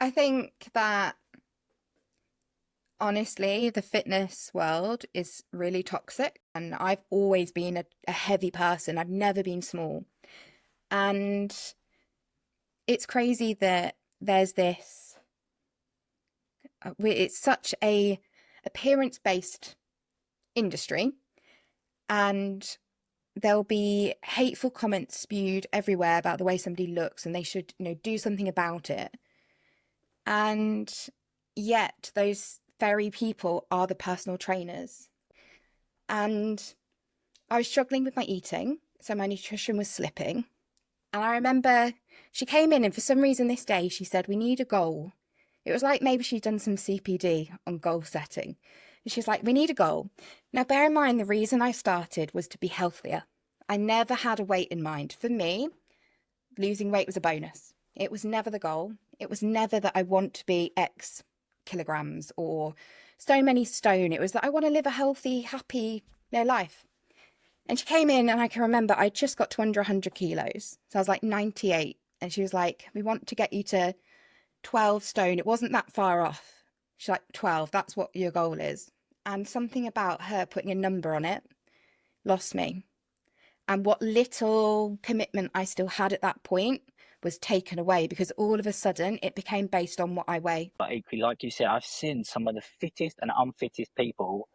I think that honestly, the fitness world is really toxic, and I've always been a heavy person. I've never been small. And it's crazy that there's this, it's such a appearance-based industry, and there'll be hateful comments spewed everywhere about the way somebody looks and they should, do something about it. And yet those very people are the personal trainers. And I was struggling with my eating, so my nutrition was slipping. And I remember she came in, and for some reason this day she said, "We need a goal." It was like maybe she'd done some CPD on goal setting. And she's like, "We need a goal." Now, bear in mind, the reason I started was to be healthier. I never had a weight in mind. For me, losing weight was a bonus. It was never the goal. It was never that I want to be X kilograms or so many stone. It was that I want to live a healthy, happy, life. And she came in, and I can remember I just got to under 100 kilos. So I was like 98. And she was like, "We want to get you to 12 stone." It wasn't that far off. She's like, 12, that's what your goal is. And something about her putting a number on it lost me. And what little commitment I still had at that point was taken away, because all of a sudden it became based on what I weigh. But equally, like you said, I've seen some of the fittest and unfittest people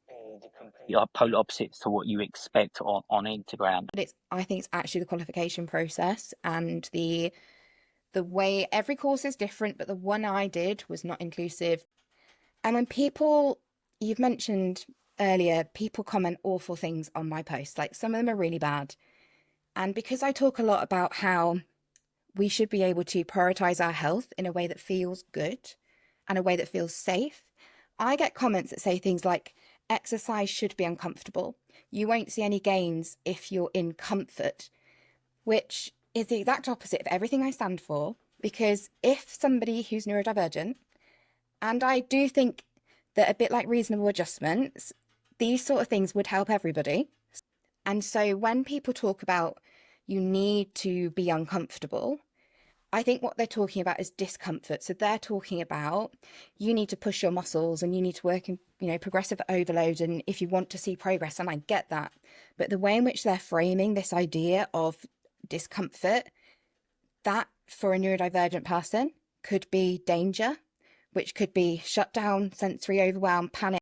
be the complete polar opposites to what you expect on Instagram. But I think it's actually the qualification process and the way every course is different, but the one I did was not inclusive. And when people, you've mentioned earlier, people comment awful things on my posts, like some of them are really bad. And because I talk a lot about how we should be able to prioritize our health in a way that feels good and a way that feels safe, I get comments that say things like, "Exercise should be uncomfortable. You won't see any gains if you're in comfort," which is the exact opposite of everything I stand for. Because if somebody who's neurodivergent, and I do think that a bit like reasonable adjustments, these sort of things would help everybody. And so when people talk about you need to be uncomfortable, I think what they're talking about is discomfort. So they're talking about you need to push your muscles and you need to work in, progressive overload. And if you want to see progress, and I get that, but the way in which they're framing this idea of discomfort, that for a neurodivergent person could be danger, which could be shut down, sensory overwhelm, panic.